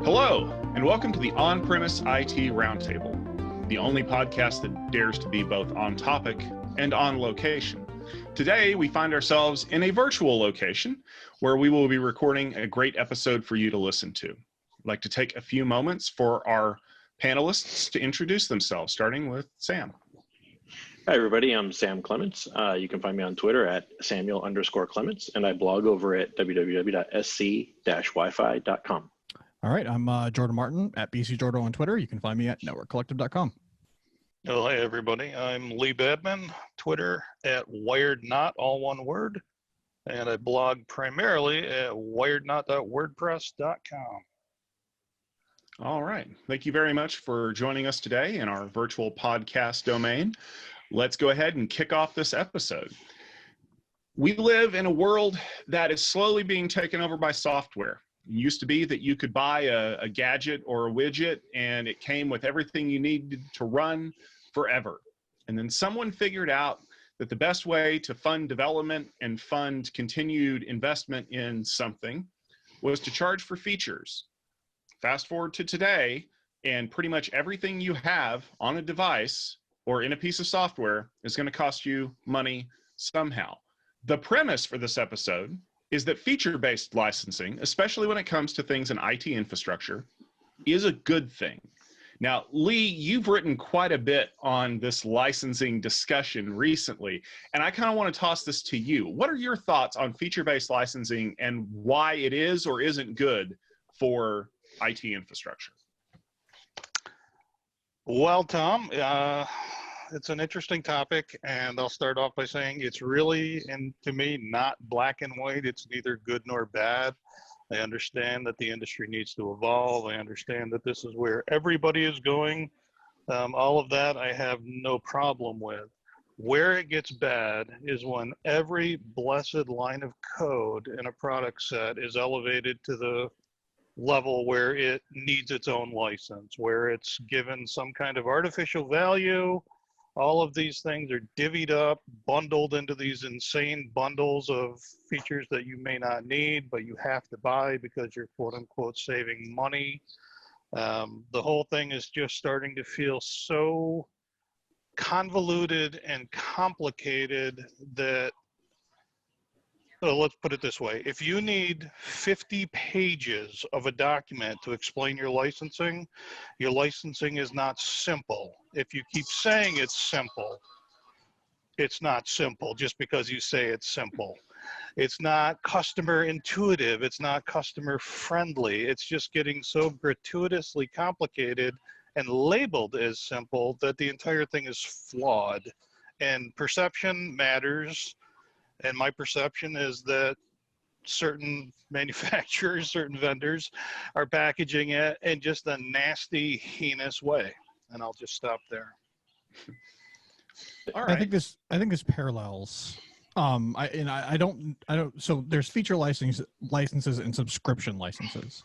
Hello, and welcome to the On-Premise IT Roundtable, the only podcast that dares to be both on topic and on location. Today, we find ourselves in a virtual location where we will be recording a great episode for you to listen to. I'd like to take a few moments for our panelists to introduce themselves, starting with Sam. Hi, everybody. I'm Sam Clements. You can find me on Twitter at Samuel_Clements, and I blog over at www.sc-wifi.com. All right, I'm Jordan Martin at BCJordan on Twitter. You can find me at networkcollective.com. Oh, hi, everybody. I'm Lee Badman, Twitter at WiredKnot, all one word, and I blog primarily at wiredknot.wordpress.com. All right. Thank you very much for joining us today in our virtual podcast domain. Let's go ahead and kick off this episode. We live in a world that is slowly being taken over by software. It used to be that you could buy a gadget or a widget and it came with everything you needed to run forever. And then someone figured out that the best way to fund development and fund continued investment in something was to charge for features. Fast forward to today, and pretty much everything you have on a device or in a piece of software is going to cost you money somehow. The premise for this episode is that feature-based licensing, especially when it comes to things in IT infrastructure, is a good thing. Now, Lee, you've written quite a bit on this licensing discussion recently, and I kind of want to toss this to you. What are your thoughts on feature-based licensing and why it is or isn't good for IT infrastructure? Well, Tom, it's an interesting topic, and I'll start off by saying it's really, and to me, not black and white. It's neither good nor bad. I understand that the industry needs to evolve. I understand that this is where everybody is going. All of that I have no problem with. Where it gets bad is when every blessed line of code in a product set is elevated to the level where it needs its own license, where it's given some kind of artificial value. All of these things are divvied up, bundled into these insane bundles of features that you may not need, but you have to buy because you're quote unquote saving money. The whole thing is just starting to feel so convoluted and complicated that, so let's put it this way. If you need 50 pages of a document to explain your licensing is not simple. If you keep saying it's simple, it's not simple just because you say it's simple. It's not customer intuitive. It's not customer friendly. It's just getting so gratuitously complicated and labeled as simple that the entire thing is flawed. And perception matters. And my perception is that certain manufacturers, certain vendors are packaging it in just a nasty, heinous way. And I'll just stop there. All right. I think this parallels. I don't. So there's feature licenses and subscription licenses,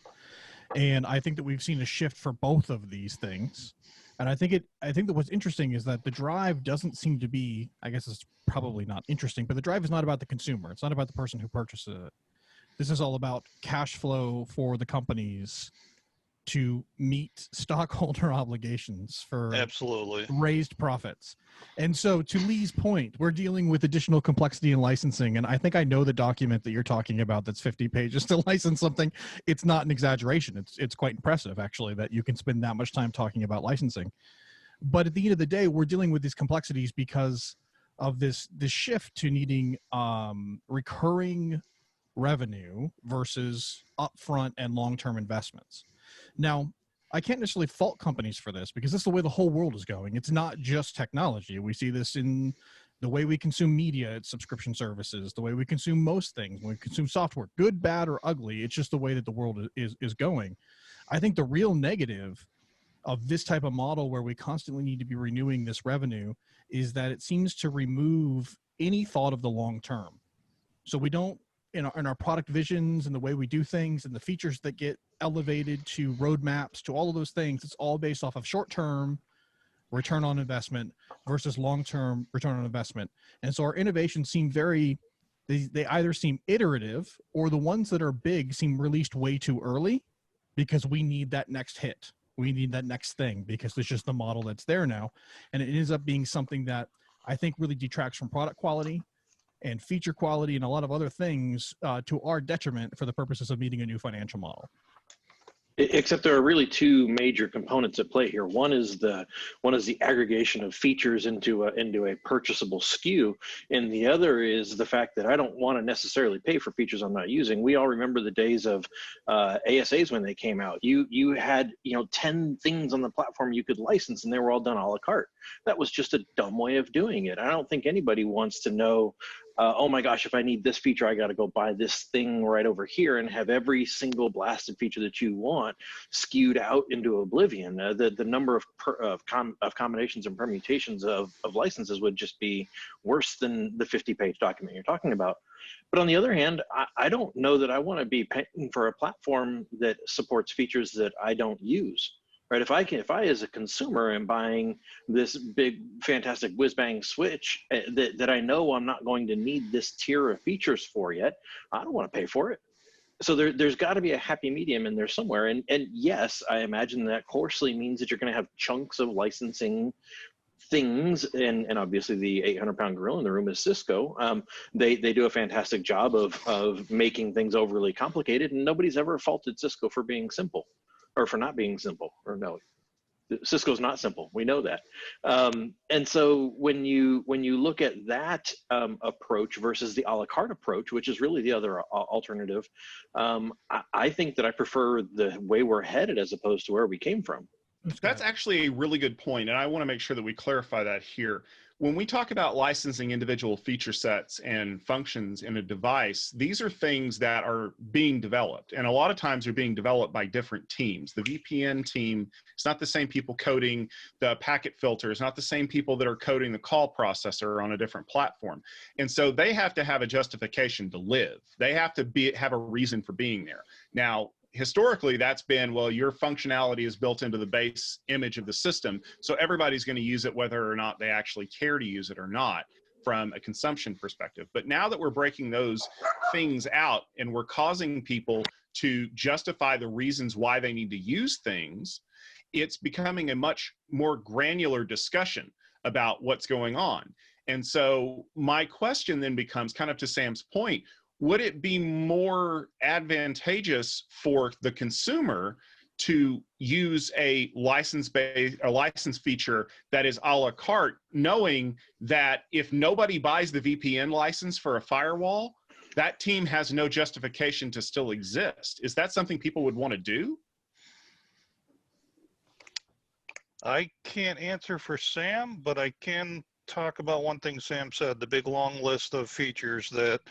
and I think that we've seen a shift for both of these things. And I think that what's interesting is that the drive doesn't seem to be, I guess it's probably not interesting, but the drive is not about the consumer. It's not about the person who purchases it. This is all about cash flow for the companies to meet stockholder obligations for Absolutely raised profits. And so to Lee's point, we're dealing with additional complexity in licensing. And I think I know the document that you're talking about that's 50 pages to license something. It's not an exaggeration. It's quite impressive, actually, that you can spend that much time talking about licensing. But at the end of the day, we're dealing with these complexities because of this shift to needing recurring revenue versus upfront and long-term investments. Now, I can't necessarily fault companies for this because this is the way the whole world is going. It's not just technology. We see this in the way we consume media, it's subscription services, the way we consume most things, when we consume software, good, bad, or ugly. It's just the way that the world is going. I think the real negative of this type of model where we constantly need to be renewing this revenue is that it seems to remove any thought of the long term. So we don't, in our product visions and the way we do things and the features that get elevated to roadmaps, to all of those things, it's all based off of short-term return on investment versus long-term return on investment. And so our innovations seem very they either seem iterative, or the ones that are big seem released way too early because we need that next hit. We need that next thing because it's just the model that's there now. And it ends up being something that I think really detracts from product quality and feature quality and a lot of other things to our detriment for the purposes of meeting a new financial model. Except there are really two major components at play here. One is the aggregation of features into a purchasable SKU, and the other is the fact that I don't want to necessarily pay for features I'm not using. We all remember the days of ASAs when they came out. You had 10 things on the platform you could license, and they were all done a la carte. That was just a dumb way of doing it. I don't think anybody wants to know, oh my gosh, if I need this feature, I got to go buy this thing right over here and have every single blasted feature that you want skewed out into oblivion. The number of combinations and permutations of licenses would just be worse than the 50-page document you're talking about. But on the other hand, I don't know that I want to be paying for a platform that supports features that I don't use. Right? If I as a consumer am buying this big, fantastic whiz-bang switch that I know I'm not going to need this tier of features for yet, I don't want to pay for it. So there's got to be a happy medium in there somewhere. And yes, I imagine that coarsely means that you're going to have chunks of licensing things, and obviously the 800-pound gorilla in the room is Cisco. They do a fantastic job of making things overly complicated, and nobody's ever faulted Cisco for being simple. Or for not being simple, or no, Cisco's not simple. We know that. And so when you look at that approach versus the a la carte approach, which is really the other alternative, I think that I prefer the way we're headed as opposed to where we came from. That's actually a really good point, and I want to make sure that we clarify that here. When we talk about licensing individual feature sets and functions in a device, these are things that are being developed, and a lot of times they're being developed by different teams. The VPN team, it's not the same people coding the packet filter, it's not the same people that are coding the call processor on a different platform. And so they have to have a justification to live. They have to have a reason for being there. Now, historically, that's been, well, your functionality is built into the base image of the system, so everybody's going to use it whether or not they actually care to use it or not from a consumption perspective. But now that we're breaking those things out and we're causing people to justify the reasons why they need to use things, it's becoming a much more granular discussion about what's going on. And so my question then becomes, kind of to Sam's point, would it be more advantageous for the consumer to use a license feature that is a la carte, knowing that if nobody buys the VPN license for a firewall, that team has no justification to still exist? Is that something people would want to do? I can't answer for Sam, but I can talk about one thing Sam said, the big long list of features that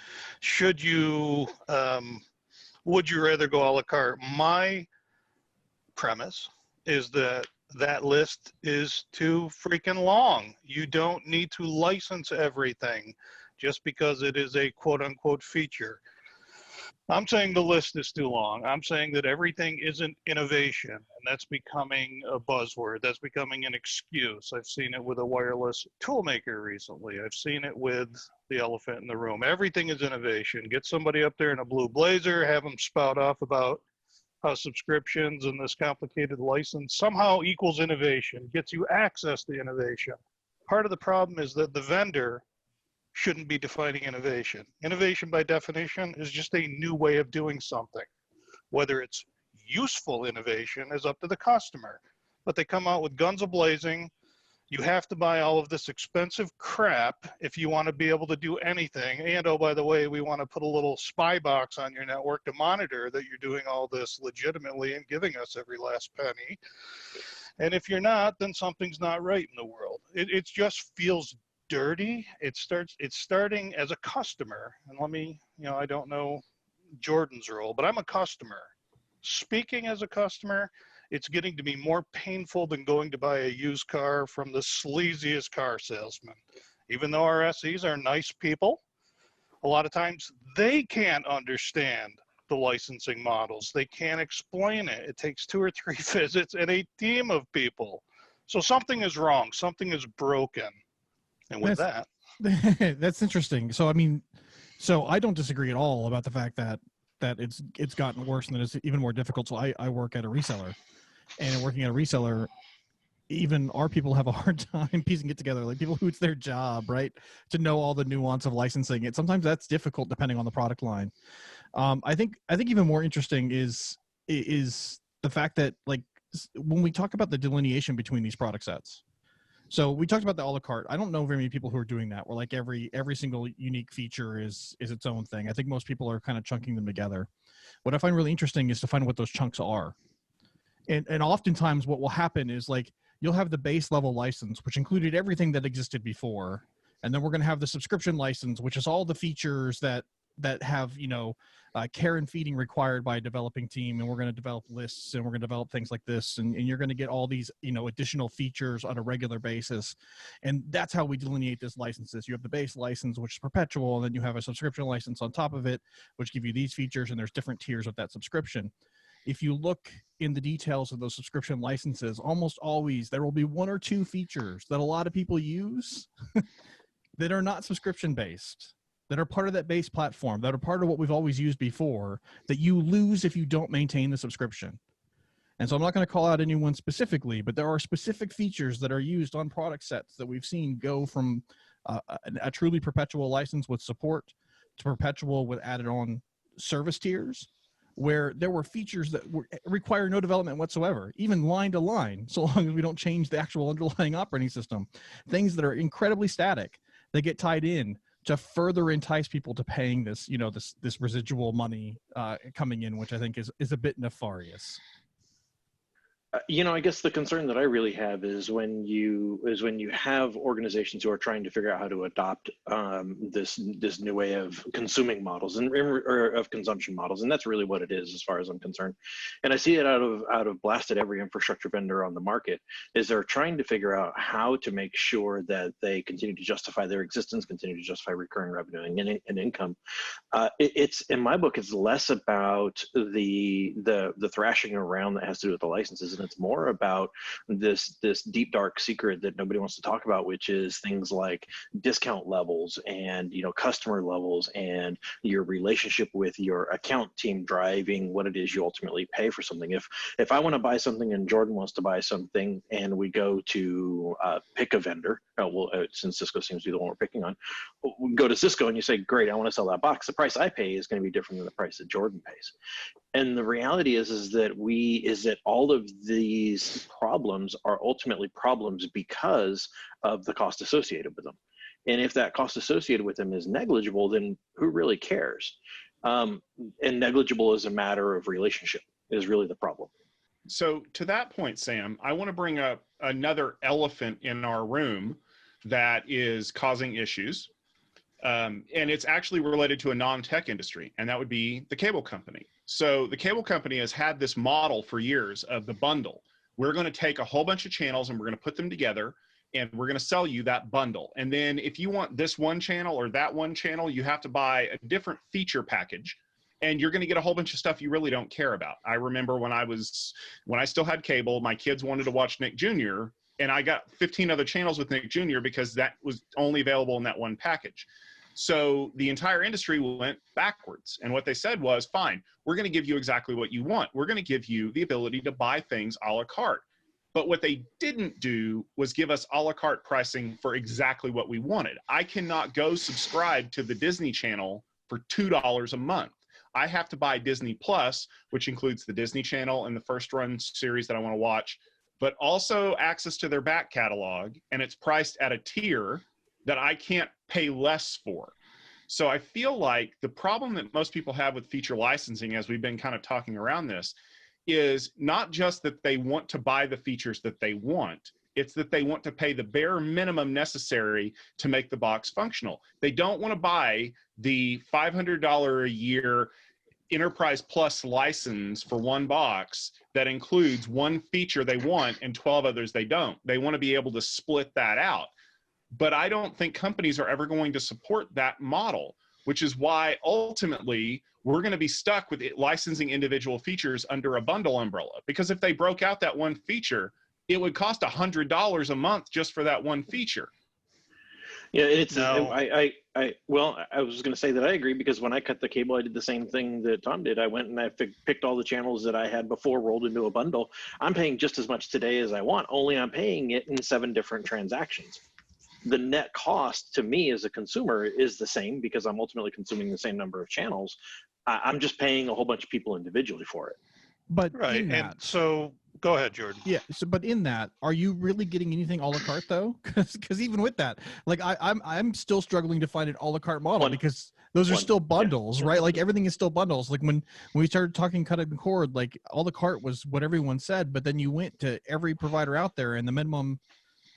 would you rather go a la carte? My premise is that list is too freaking long. You don't need to license everything just because it is a quote unquote feature. I'm saying the list is too long. I'm saying that everything isn't innovation, and that's becoming a buzzword. That's becoming an excuse. I've seen it with a wireless toolmaker recently. I've seen it with the elephant in the room. Everything is innovation. Get somebody up there in a blue blazer, have them spout off about how subscriptions and this complicated license somehow equals innovation, gets you access to innovation. Part of the problem is that the vendor shouldn't be defining innovation. Innovation, by definition, is just a new way of doing something. Whether it's useful innovation is up to the customer. But they come out with guns a-blazing. You have to buy all of this expensive crap if you want to be able to do anything. And, oh, by the way, we want to put a little spy box on your network to monitor that you're doing all this legitimately and giving us every last penny. And if you're not, then something's not right in the world. It just feels dirty. It's starting as a customer, and let me, I don't know Jordan's role, but I'm a customer. Speaking as a customer, it's getting to be more painful than going to buy a used car from the sleaziest car salesman. Even though our SEs are nice people, a lot of times they can't understand the licensing models. They can't explain it. It takes 2 or 3 visits and a team of people. So something is wrong. Something is broken. And with that's interesting. So, I mean, So I don't disagree at all about the fact that it's gotten worse and that it's even more difficult. So I work at a reseller, and in working at a reseller, even our people have a hard time piecing it together. Like people who it's their job, right, to know all the nuance of licensing it. Sometimes that's difficult depending on the product line. I think even more interesting is the fact that, like, when we talk about the delineation between these product sets. So we talked about the a la carte. I don't know very many people who are doing that, where like every single unique feature is its own thing. I think most people are kind of chunking them together. What I find really interesting is to find what those chunks are. And oftentimes what will happen is, like, you'll have the base level license, which included everything that existed before. And then we're going to have the subscription license, which is all the features that have, care and feeding required by a developing team. And we're going to develop lists, and we're going to develop things like this. And you're going to get all these, additional features on a regular basis. And that's how we delineate this licenses. You have the base license, which is perpetual. And then you have a subscription license on top of it, which give you these features. And there's different tiers of that subscription. If you look in the details of those subscription licenses, almost always there will be one or two features that a lot of people use that are not subscription based, that are part of that base platform, that are part of what we've always used before, that you lose if you don't maintain the subscription. And so I'm not going to call out anyone specifically, but there are specific features that are used on product sets that we've seen go from a truly perpetual license with support to perpetual with added on service tiers, where there were features that require no development whatsoever, even line to line, so long as we don't change the actual underlying operating system. Things that are incredibly static, they get tied in to further entice people to paying this, this residual money coming in, which I think is a bit nefarious. I guess the concern that I really have is when you have organizations who are trying to figure out how to adopt this new way of consuming models or of consumption models, and that's really what it is, as far as I'm concerned. And I see it out of blasted every infrastructure vendor on the market, is they're trying to figure out how to make sure that they continue to justify their existence, continue to justify recurring revenue and income. It's, in my book, it's less about the thrashing around that has to do with the licenses. It's more about this deep dark secret that nobody wants to talk about, which is things like discount levels and customer levels and your relationship with your account team driving what it is you ultimately pay for something. If I want to buy something and Jordan wants to buy something and we go to pick a vendor, since Cisco seems to be the one we're picking on, we go to Cisco and you say, great, I want to sell that box. The price I pay is going to be different than the price that Jordan pays. And the reality is that all of these problems are ultimately problems because of the cost associated with them. And if that cost associated with them is negligible, then who really cares? And negligible is a matter of relationship, is really the problem. So to that point, Sam, I want to bring up another elephant in our room that is causing issues. And it's actually related to a non-tech industry, and that would be the cable company. So the cable company has had this model for years of the bundle. We're going to take a whole bunch of channels and we're going to put them together, and we're going to sell you that bundle. And then if you want this one channel or that one channel, you have to buy a different feature package, and you're going to get a whole bunch of stuff you really don't care about. I remember when I still had cable, my kids wanted to watch Nick Jr., and I got 15 other channels with Nick Jr. because that was only available in that one package. So the entire industry went backwards. And what they said was, fine, we're going to give you exactly what you want. We're going to give you the ability to buy things a la carte. But what they didn't do was give us a la carte pricing for exactly what we wanted. I cannot go subscribe to the Disney Channel for $2 a month. I have to buy Disney Plus, which includes the Disney Channel and the first run series that I want to watch, but also access to their back catalog. And it's priced at a tier that I can't pay less for. So I feel like the problem that most people have with feature licensing, as we've been kind of talking around this, is not just that they want to buy the features that they want, it's that they want to pay the bare minimum necessary to make the box functional. They don't want to buy the $500 a year Enterprise Plus license for one box that includes one feature they want and 12 others they don't. They want to be able to split that out. But I don't think companies are ever going to support that model, which is why ultimately we're going to be stuck with licensing individual features under a bundle umbrella. Because if they broke out that one feature, it would cost $100 a month just for that one feature. Yeah, it's No. well, I was going to say that I agree, because when I cut the cable, I did the same thing that Tom did. I went and I picked all the channels that I had before, rolled into a bundle. I'm paying just as much today as I want, only I'm paying it in 7 different transactions. The net cost to me as a consumer is the same, because I'm ultimately consuming the same number of channels. I'm just paying a whole bunch of people individually for it. But Right. in And that, so go ahead, Jordan. yeah. So, but in that, are you really getting anything a la carte though? Because even with that, like I'm still struggling to find an a la carte model, One. because those are One. still Yeah. bundles, right? Like everything is still bundles. Like when we started talking cut and cord, like a la carte was what everyone said, but then you went to every provider out there, and the minimum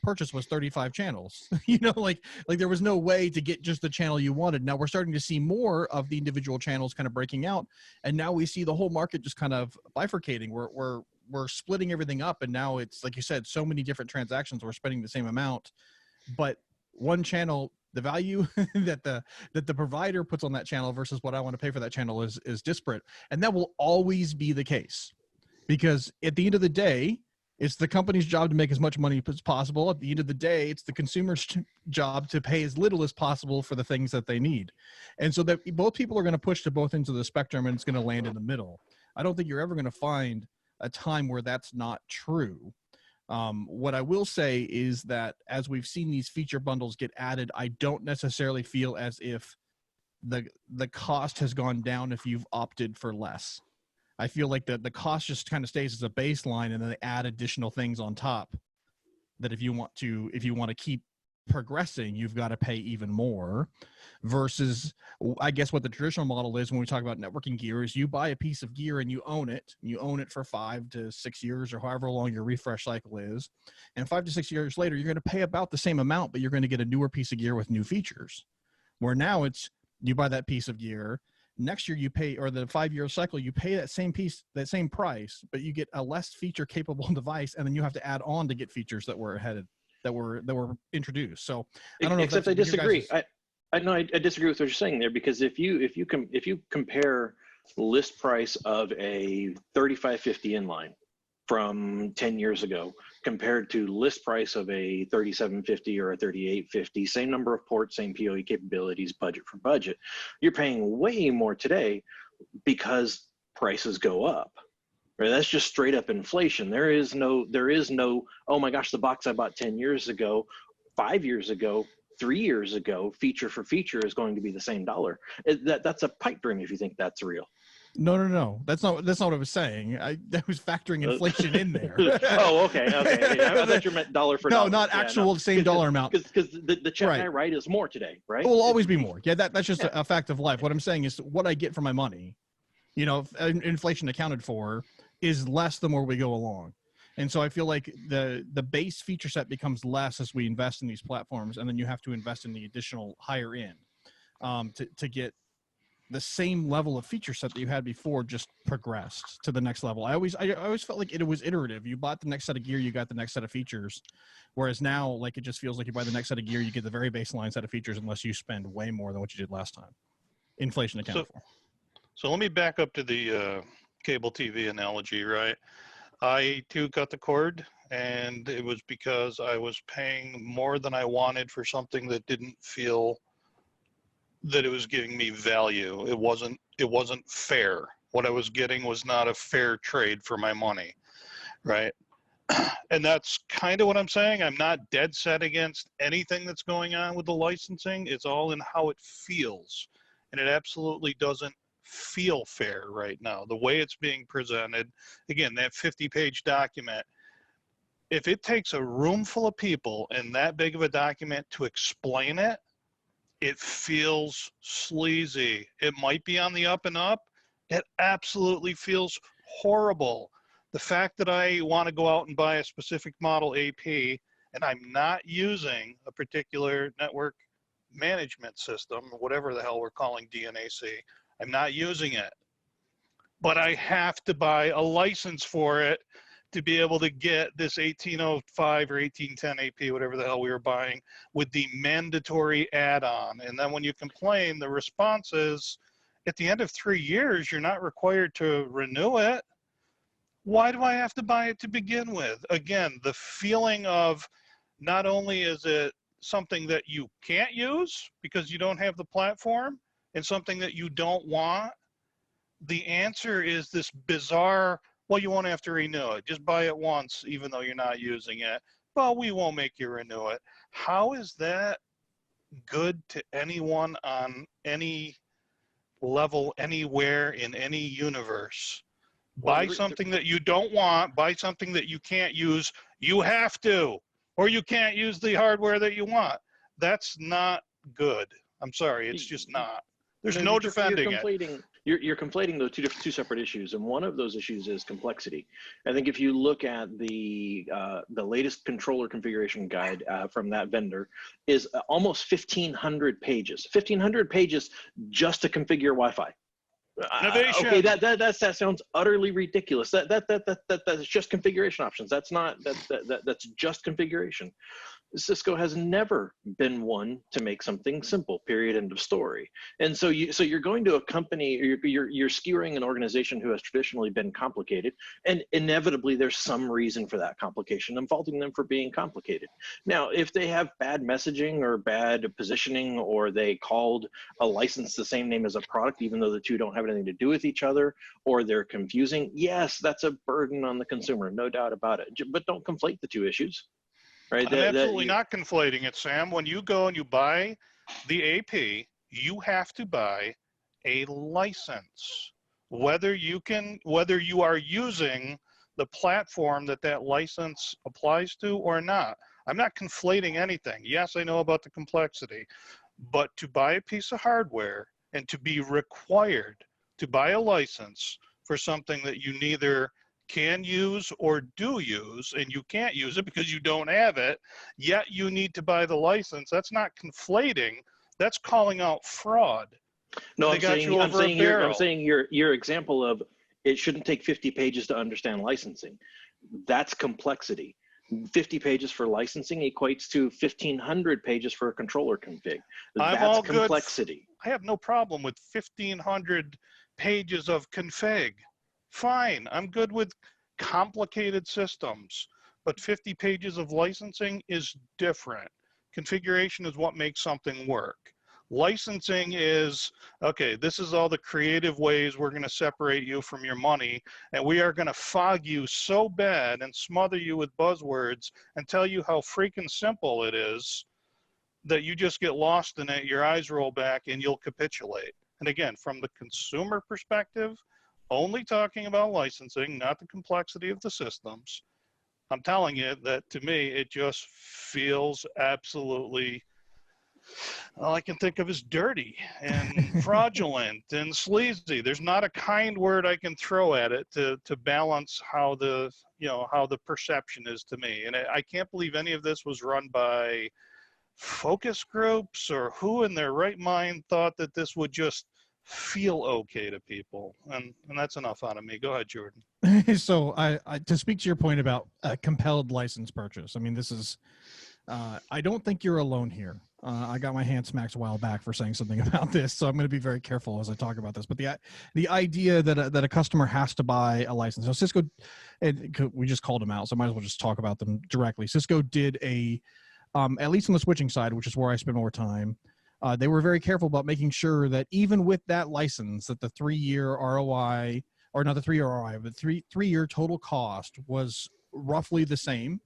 purchase was 35 channels. You know, like there was no way to get just the channel you wanted. Now we're starting to see more of the individual channels kind of breaking out, and now we see the whole market just kind of bifurcating. We're splitting everything up, and now it's like you said, so many different transactions. We're spending the same amount, but one channel, the value that the provider puts on that channel versus what I want to pay for that channel is disparate, and that will always be the case, because at the end of the day, it's the company's job to make as much money as possible. At the end of the day, it's the consumer's job to pay as little as possible for the things that they need. And so that both people are going to push to both ends of the spectrum, and it's going to land in the middle. I don't think you're ever going to find a time where that's not true. What I will say is that as we've seen these feature bundles get added, I don't necessarily feel as if the cost has gone down if you've opted for less. I feel like the cost just kind of stays as a baseline, and then they add additional things on top that if you want to keep progressing, you've got to pay even more, versus I guess what the traditional model is when we talk about networking gear is you buy a piece of gear and you own it for 5 to 6 years or however long your refresh cycle is. And 5 to 6 years later, you're going to pay about the same amount, but you're going to get a newer piece of gear with new features. Where now it's you buy that piece of gear, next year you pay, or the 5-year cycle, you pay that same price, but you get a less feature capable device, and then you have to add on to get features that were introduced. So I don't know. Except I disagree. I disagree with what you're saying there, because if you compare list price of a 3550 inline from 10 years ago compared to list price of a 3750 or a 3850, same number of ports, same PoE capabilities, budget for budget, you're paying way more today because prices go up. Right? That's just straight up inflation. There is no, oh my gosh, the box I bought 10 years ago, 5 years ago, 3 years ago, feature for feature is going to be the same dollar. That's a pipe dream if you think that's real. No. That's not what I was saying. I was factoring inflation in there. Oh, okay. I thought you meant dollar for dollar. No, not actual same dollar amount. Because the check I write is more today, right? It will always be more. Yeah, that's just a fact of life. What I'm saying is what I get for my money, inflation accounted for, is less the more we go along. And so I feel like the base feature set becomes less as we invest in these platforms, and then you have to invest in the additional higher end to get the same level of feature set that you had before, just progressed to the next level. I always felt like it was iterative. You bought the next set of gear, you got the next set of features. Whereas now, like, it just feels like you buy the next set of gear, you get the very baseline set of features unless you spend way more than what you did last time. Inflation accounted for. So let me back up to the cable TV analogy, right? I too cut the cord, and it was because I was paying more than I wanted for something that didn't feel that it was giving me value. It wasn't fair. What I was getting was not a fair trade for my money, right? And that's kind of what I'm saying. I'm not dead set against anything that's going on with the licensing. It's all in how it feels. And it absolutely doesn't feel fair right now. The way it's being presented, again, that 50-page document, if it takes a room full of people and that big of a document to explain it, it feels sleazy. It might be on the up and up. It absolutely feels horrible. The fact that I want to go out and buy a specific model AP and I'm not using a particular network management system, whatever the hell we're calling DNAC, I'm not using it. But I have to buy a license for it to be able to get this 1805 or 1810 AP, whatever the hell we were buying, with the mandatory add-on. And then when you complain, the response is, at the end of 3 years, you're not required to renew it. Why do I have to buy it to begin with? Again, the feeling of not only is it something that you can't use because you don't have the platform and something that you don't want, the answer is this bizarre, well, you won't have to renew it. Just buy it once, even though you're not using it. Well, we won't make you renew it. How is that good to anyone on any level, anywhere in any universe? Buy something that you don't want, buy something that you can't use. You have to, or you can't use the hardware that you want. That's not good. I'm sorry, it's just not. There's no defending it. You're conflating those two separate issues, and one of those issues is complexity. I think if you look at the latest controller configuration guide from that vendor, is almost 1,500 pages. 1,500 pages just to configure Wi-Fi. Innovation. Okay, that sounds utterly ridiculous. That's just configuration options. That's just configuration. Cisco has never been one to make something simple, period, end of story. And so you're going to a company, you're skewering an organization who has traditionally been complicated, and inevitably there's some reason for that complication. I'm faulting them for being complicated. Now, if they have bad messaging or bad positioning, or they called a license the same name as a product, even though the two don't have anything to do with each other, or they're confusing, yes, that's a burden on the consumer, no doubt about it. But don't conflate the two issues. Right? I'm absolutely not conflating it, Sam. When you go and you buy the AP, you have to buy a license, whether you are using the platform that license applies to or not. I'm not conflating anything. Yes, I know about the complexity, but to buy a piece of hardware and to be required to buy a license for something that you neither can use or do use, and you can't use it because you don't have it, yet you need to buy the license. That's not conflating. That's calling out fraud. No, I'm saying your example of it shouldn't take 50 pages to understand licensing. That's complexity. 50 pages for licensing equates to 1,500 pages for a controller config. That's complexity. I have no problem with 1,500 pages of config. Fine, I'm good with complicated systems, but 50 pages of licensing is different. Configuration is what makes something work. Licensing is, okay, this is all the creative ways we're going to separate you from your money, and we are going to fog you so bad and smother you with buzzwords and tell you how freaking simple it is that you just get lost in it, your eyes roll back, and you'll capitulate. And again, from the consumer perspective, only talking about licensing, not the complexity of the systems, I'm telling you that to me, it just feels absolutely, all I can think of is dirty and fraudulent and sleazy. There's not a kind word I can throw at it to balance how the perception is to me. And I can't believe any of this was run by focus groups, or who in their right mind thought that this would just feel okay to people. And that's enough out of me. Go ahead, Jordan. So I to speak to your point about a compelled license purchase, I mean, this is, I don't think you're alone here. I got my hand smacked a while back for saying something about this, so I'm going to be very careful as I talk about this. But the idea that a customer has to buy a license. So Cisco, and we just called them out, so I might as well just talk about them directly. Cisco did at least on the switching side, which is where I spend more time, they were very careful about making sure that even with that license, that the 3-year ROI, or not the 3-year ROI, but three-year total cost was roughly the same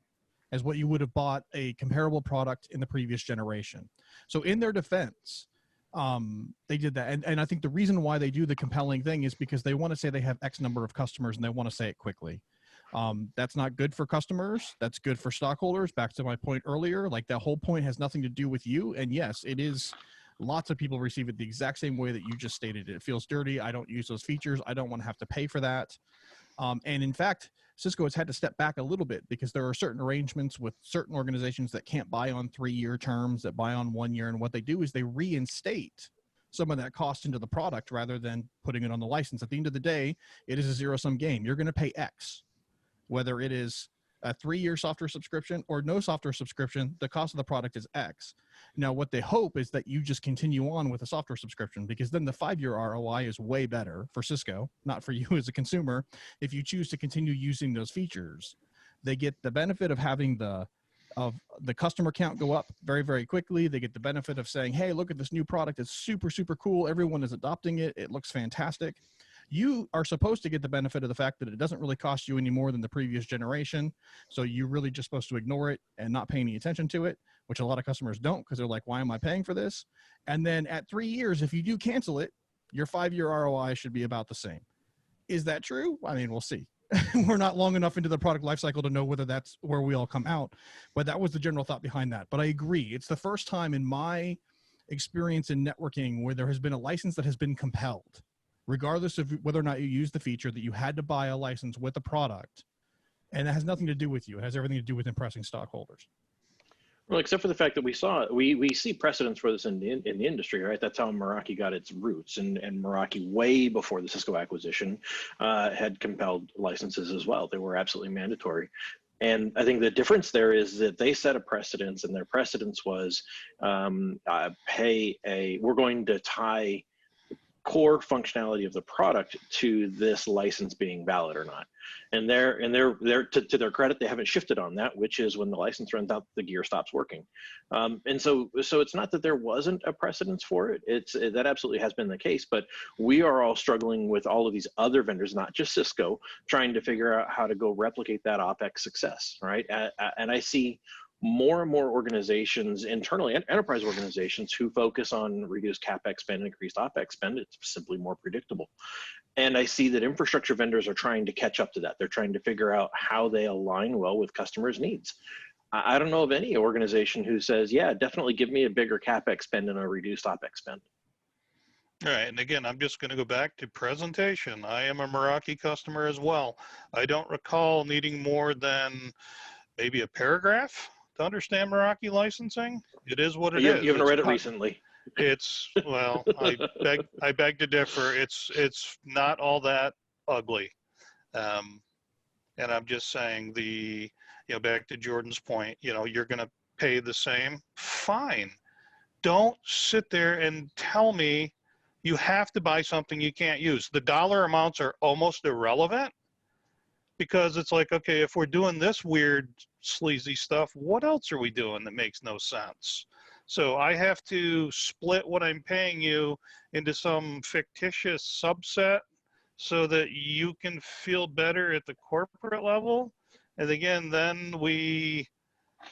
as what you would have bought a comparable product in the previous generation. So in their defense, they did that. And I think the reason why they do the compelling thing is because they want to say they have X number of customers and they want to say it quickly. That's not good for customers. That's good for stockholders. Back to my point earlier, like that whole point has nothing to do with you. And yes, it is, lots of people receive it the exact same way that you just stated. It feels dirty. I don't use those features. I don't want to have to pay for that. And in fact, Cisco has had to step back a little bit because there are certain arrangements with certain organizations that can't buy on 3-year terms, that buy on 1 year. And what they do is they reinstate some of that cost into the product rather than putting it on the license. At the end of the day, it is a zero-sum game. You're going to pay X. Whether it is a 3-year software subscription or no software subscription, the cost of the product is X. Now, what they hope is that you just continue on with a software subscription, because then the 5-year ROI is way better for Cisco, not for you as a consumer. If you choose to continue using those features, they get the benefit of having the of the customer count go up very, very quickly. They get the benefit of saying, hey, look at this new product. It's super, super cool. Everyone is adopting it. It looks fantastic. You are supposed to get the benefit of the fact that it doesn't really cost you any more than the previous generation. So you're really just supposed to ignore it and not pay any attention to it, which a lot of customers don't, because they're like, why am I paying for this? And then at 3 years, if you do cancel it, your 5-year ROI should be about the same. Is that true? I mean, we'll see. We're not long enough into the product lifecycle to know whether that's where we all come out, but that was the general thought behind that. But I agree. It's the first time in my experience in networking where there has been a license that has been compelled, regardless of whether or not you use the feature, that you had to buy a license with a product. And that has nothing to do with you. It has everything to do with impressing stockholders. Well, except for the fact that we see precedents for this in the industry, right? That's how Meraki got its roots, and Meraki, way before the Cisco acquisition, had compelled licenses as well. They were absolutely mandatory. And I think the difference there is that they set a precedence, and their precedence was we're going to tie core functionality of the product to this license being valid or not. And to their credit, they haven't shifted on that, which is when the license runs out, the gear stops working. And so it's not that there wasn't a precedence for it. That absolutely has been the case, but we are all struggling with all of these other vendors, not just Cisco, trying to figure out how to go replicate that OpEx success, right? And I see more and more organizations, internally, enterprise organizations, who focus on reduced CapEx spend, increased OpEx spend. It's simply more predictable. And I see that infrastructure vendors are trying to catch up to that. They're trying to figure out how they align well with customers' needs. I don't know of any organization who says, yeah, definitely give me a bigger CapEx spend and a reduced OpEx spend. All right, and again, I'm just going to go back to presentation. I am a Meraki customer as well. I don't recall needing more than maybe a paragraph to understand Meraki licensing. It is what it is. You haven't read it recently. It's, well, I beg to differ. It's not all that ugly. And I'm just saying, back to Jordan's point, you're going to pay the same. Fine. Don't sit there and tell me you have to buy something you can't use. The dollar amounts are almost irrelevant, because it's like, okay, if we're doing this weird, sleazy stuff, what else are we doing that makes no sense? So I have to split what I'm paying you into some fictitious subset so that you can feel better at the corporate level. And again, then we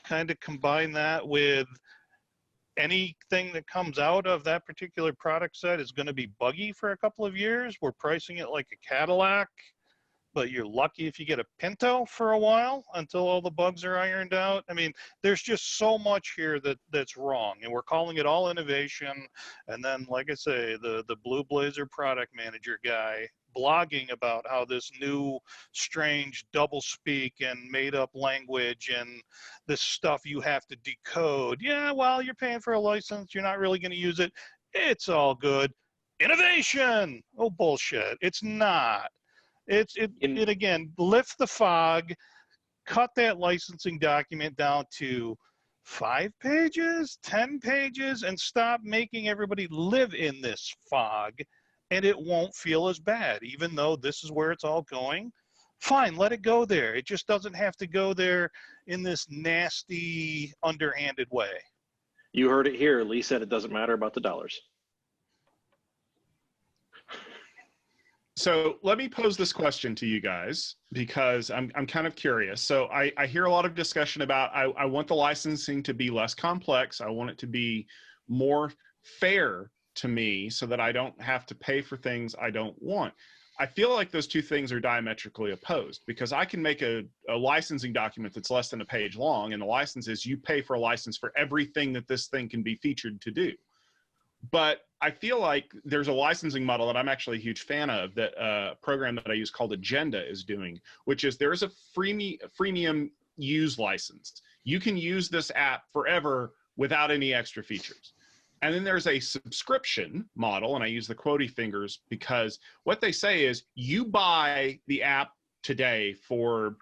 kind of combine that with anything that comes out of that particular product set is going to be buggy for a couple of years. We're pricing it like a Cadillac, but you're lucky if you get a Pinto for a while until all the bugs are ironed out. I mean, there's just so much here that's wrong, and we're calling it all innovation. And then, like I say, the Blue Blazer product manager guy blogging about how this new strange double speak and made up language and this stuff you have to decode. Yeah, well, you're paying for a license. You're not really going to use it. It's all good. Innovation. Oh, bullshit. It's not. It again, lift the fog, cut that licensing document down to 5 pages, 10 pages, and stop making everybody live in this fog, and it won't feel as bad, even though this is where it's all going. Fine, let it go there. It just doesn't have to go there in this nasty, underhanded way. You heard it here. Lee said it doesn't matter about the dollars. So let me pose this question to you guys, because I'm kind of curious. So I hear a lot of discussion about, I want the licensing to be less complex. I want it to be more fair to me so that I don't have to pay for things I don't want. I feel like those two things are diametrically opposed, because I can make a licensing document that's less than a page long, and the license is you pay for a license for everything that this thing can be featured to do. But I feel like there's a licensing model that I'm actually a huge fan of, that a program that I use called Agenda is doing, which is there is a freemium use license. You can use this app forever without any extra features. And then there's a subscription model, and I use the quotey fingers because what they say is you buy the app today for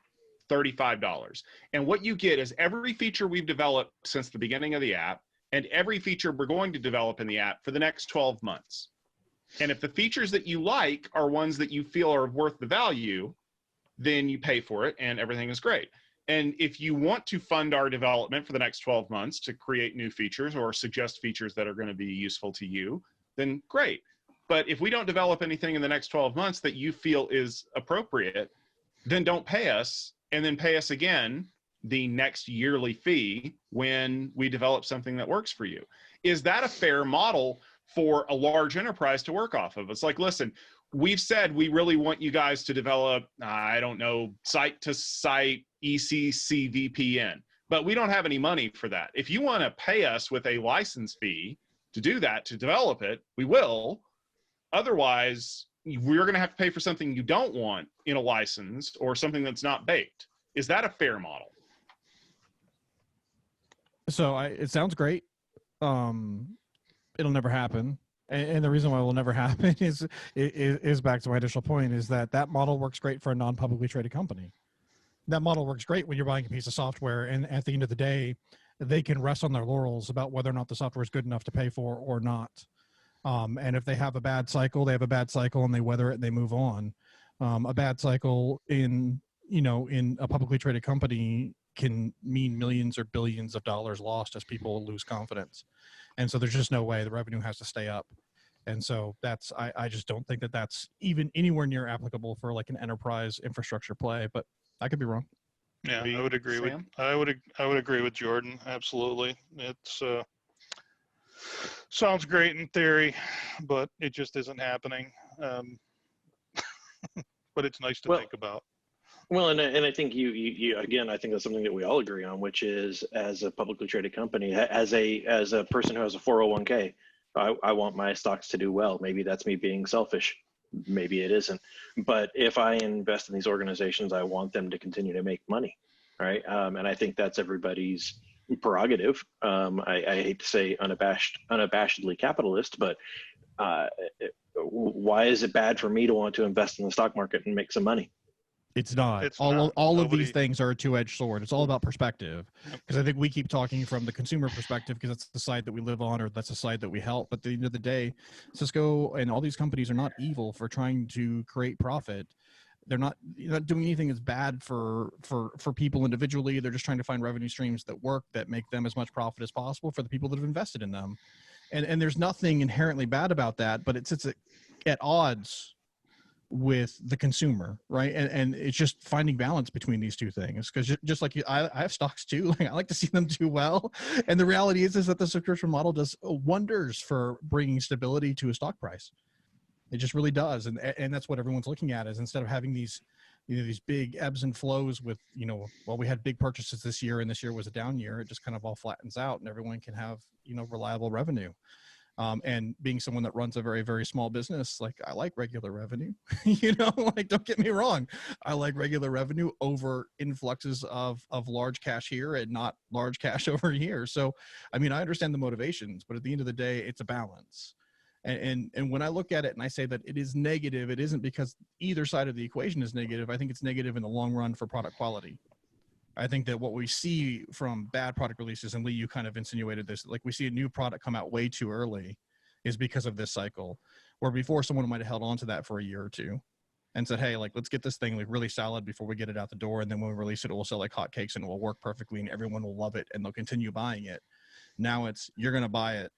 $35. And what you get is every feature we've developed since the beginning of the app, and every feature we're going to develop in the app for the next 12 months. And if the features that you like are ones that you feel are worth the value, then you pay for it and everything is great. And if you want to fund our development for the next 12 months to create new features or suggest features that are going to be useful to you, then great. But if we don't develop anything in the next 12 months that you feel is appropriate, then don't pay us, and then pay us again the next yearly fee when we develop something that works for you. Is that a fair model for a large enterprise to work off of? It's like, listen, we've said we really want you guys to develop, I don't know, site-to-site ECC VPN, but we don't have any money for that. If you want to pay us with a license fee to do that, to develop it, we will. Otherwise, we're going to have to pay for something you don't want in a license or something that's not baked. Is that a fair model? So it sounds great. It'll never happen. And the reason why it will never happen is back to my initial point, is that model works great for a non-publicly traded company. That model works great when you're buying a piece of software, and at the end of the day, they can rest on their laurels about whether or not the software is good enough to pay for or not. And if they have a bad cycle, they have a bad cycle and they weather it and they move on. A bad cycle in a publicly traded company can mean millions or billions of dollars lost as people lose confidence. And so there's just no way. The revenue has to stay up. And so I just don't think that that's even anywhere near applicable for like an enterprise infrastructure play, but I could be wrong. Yeah, I would agree with I would agree with Jordan. Absolutely. It's sounds great in theory, but it just isn't happening. But it's nice to think about. Well, and I think you again, I think that's something that we all agree on, which is, as a publicly traded company, as a person who has a 401k, I want my stocks to do well. Maybe that's me being selfish. Maybe it isn't. But if I invest in these organizations, I want them to continue to make money, right? And I think that's everybody's prerogative. I hate to say unabashedly capitalist, but why is it bad for me to want to invest in the stock market and make some money? It's not. It's all not. of these things are a two-edged sword. It's all about perspective. Because I think we keep talking from the consumer perspective because that's the side that we live on, or that's the side that we help. But at the end of the day, Cisco and all these companies are not evil for trying to create profit. They're not doing anything that's bad for people individually. They're just trying to find revenue streams that work, that make them as much profit as possible for the people that have invested in them. And there's nothing inherently bad about that, but it's at odds with the consumer, right? And it's just finding balance between these two things. Because just like I have stocks too. Like, I like to see them do well. And the reality is that the subscription model does wonders for bringing stability to a stock price. It just really does. And that's what everyone's looking at, is instead of having these big ebbs and flows with, well, we had big purchases this year and this year was a down year, it just kind of all flattens out and everyone can have, reliable revenue. And being someone that runs a very, very small business, like, I like regular revenue, like, don't get me wrong. I like regular revenue over influxes of large cash here and not large cash over here. So, I mean, I understand the motivations, but at the end of the day, it's a balance. And when I look at it and I say that it is negative, it isn't because either side of the equation is negative. I think it's negative in the long run for product quality. I think that what we see from bad product releases, and Lee, you kind of insinuated this, like we see a new product come out way too early, is because of this cycle, where before someone might have held on to that for a year or two and said, hey, like, let's get this thing like really solid before we get it out the door. And then when we release it, it will sell like hotcakes and it will work perfectly and everyone will love it and they'll continue buying it. Now you're going to buy it,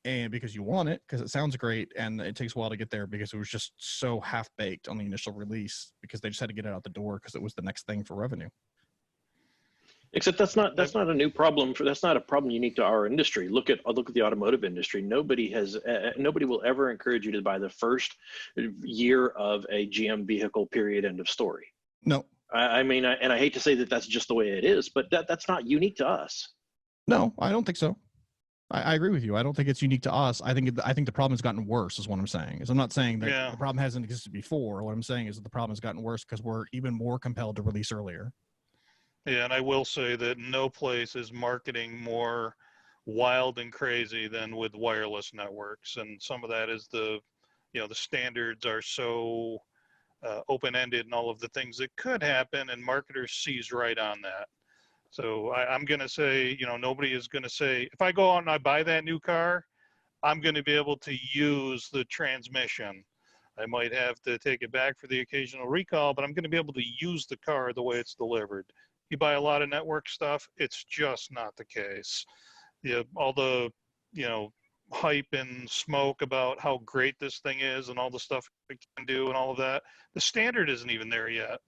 and because you want it, because it sounds great, and it takes a while to get there because it was just so half-baked on the initial release because they just had to get it out the door because it was the next thing for revenue. Except that's not a new problem. That's not a problem unique to our industry. Look at the automotive industry. Nobody will ever encourage you to buy the first year of a GM vehicle. Period. End of story. No. I mean, and I hate to say that that's just the way it is, but that's not unique to us. No, I don't think so. I agree with you. I don't think it's unique to us. I think the problem has gotten worse, is what I'm saying. I'm not saying that the problem hasn't existed before. What I'm saying is that the problem has gotten worse because we're even more compelled to release earlier. Yeah, and I will say that no place is marketing more wild and crazy than with wireless networks. And some of that is the standards are so open-ended and all of the things that could happen, and marketers seize right on that. So I'm going to say, nobody is going to say, if I go out and I buy that new car, I'm going to be able to use the transmission. I might have to take it back for the occasional recall, but I'm going to be able to use the car the way it's delivered. you buy a lot of network stuff. It's just not the case. All the, hype and smoke about how great this thing is and all the stuff it can do and all of that. The standard isn't even there yet.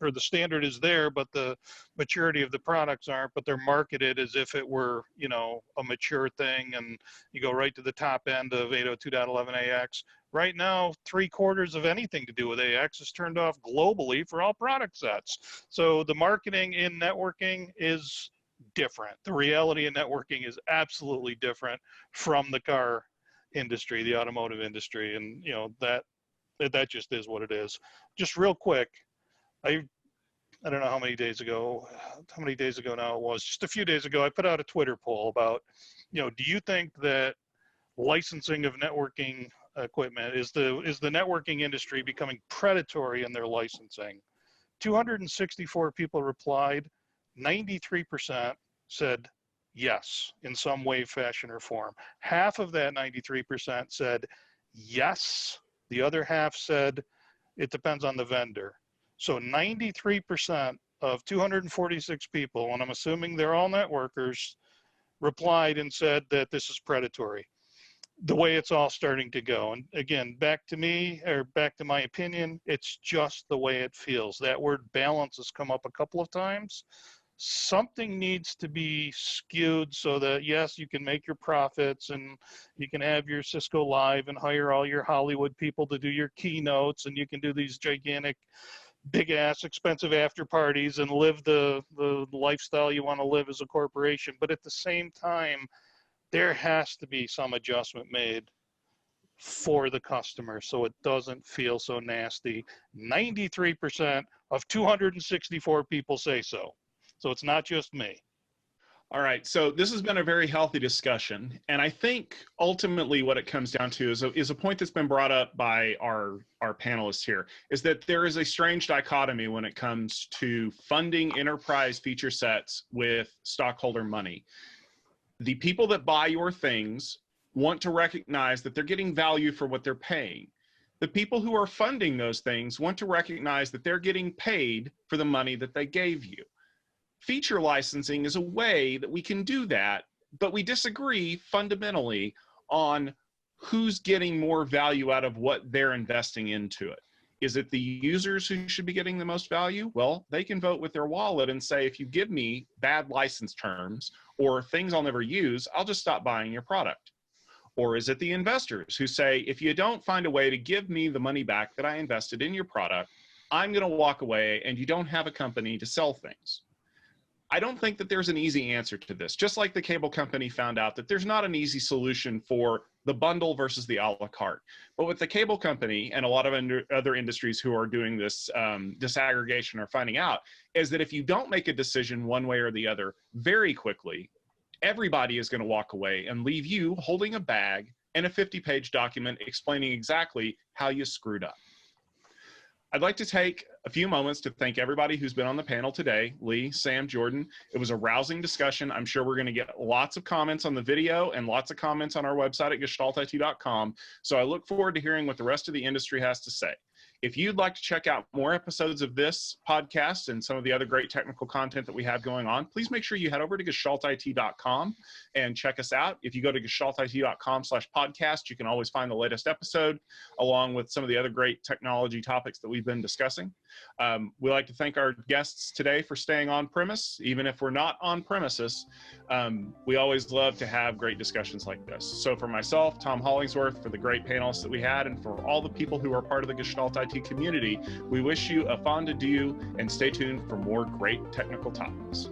Or the standard is there, but the maturity of the products aren't, but they're marketed as if it were, a mature thing, and you go right to the top end of 802.11ax. Right now, 3/4 of anything to do with AX is turned off globally for all product sets. So the marketing in networking is different. The reality in networking is absolutely different from the car industry, the automotive industry, and that just is what it is. Just real quick, I don't know how many days ago now it was, just a few days ago, I put out a Twitter poll about, do you think that licensing of networking equipment, is the networking industry becoming predatory in their licensing? 264 people replied. 93% said yes, in some way, fashion, or form. Half of that 93% said yes. The other half said it depends on the vendor. So 93% of 246 people, and I'm assuming they're all networkers, replied and said that this is predatory, the way it's all starting to go. And again, back to my opinion, it's just the way it feels. That word balance has come up a couple of times. Something needs to be skewed so that, yes, you can make your profits and you can have your Cisco Live and hire all your Hollywood people to do your keynotes, and you can do these gigantic, big ass, expensive after parties and live the lifestyle you want to live as a corporation. But at the same time, there has to be some adjustment made for the customer so it doesn't feel so nasty. 93% of 264 people say so. So it's not just me. All right, so this has been a very healthy discussion, and I think ultimately what it comes down to is a point that's been brought up by our panelists here, is that there is a strange dichotomy when it comes to funding enterprise feature sets with stockholder money. The people that buy your things want to recognize that they're getting value for what they're paying. The people who are funding those things want to recognize that they're getting paid for the money that they gave you. Feature licensing is a way that we can do that, but we disagree fundamentally on who's getting more value out of what they're investing into it. Is it the users who should be getting the most value? Well, they can vote with their wallet and say, if you give me bad license terms or things I'll never use, I'll just stop buying your product. Or is it the investors who say, if you don't find a way to give me the money back that I invested in your product, I'm going to walk away and you don't have a company to sell things? I don't think that there's an easy answer to this. Just like the cable company found out that there's not an easy solution for the bundle versus the a la carte. But what the cable company and a lot of other industries who are doing this disaggregation are finding out is that if you don't make a decision one way or the other very quickly, everybody is going to walk away and leave you holding a bag and a 50-page document explaining exactly how you screwed up. I'd like to take a few moments to thank everybody who's been on the panel today. Lee, Sam, Jordan. It was a rousing discussion. I'm sure we're going to get lots of comments on the video and lots of comments on our website at gestaltit.com. So I look forward to hearing what the rest of the industry has to say. If you'd like to check out more episodes of this podcast and some of the other great technical content that we have going on, please make sure you head over to gestaltit.com and check us out. If you go to gestaltit.com/podcast, you can always find the latest episode along with some of the other great technology topics that we've been discussing. We like to thank our guests today for staying on premise. Even if we're not on premises, we always love to have great discussions like this. So for myself, Tom Hollingsworth, for the great panelists that we had, and for all the people who are part of the Gestalt IT community, we wish you a fond adieu and stay tuned for more great technical topics.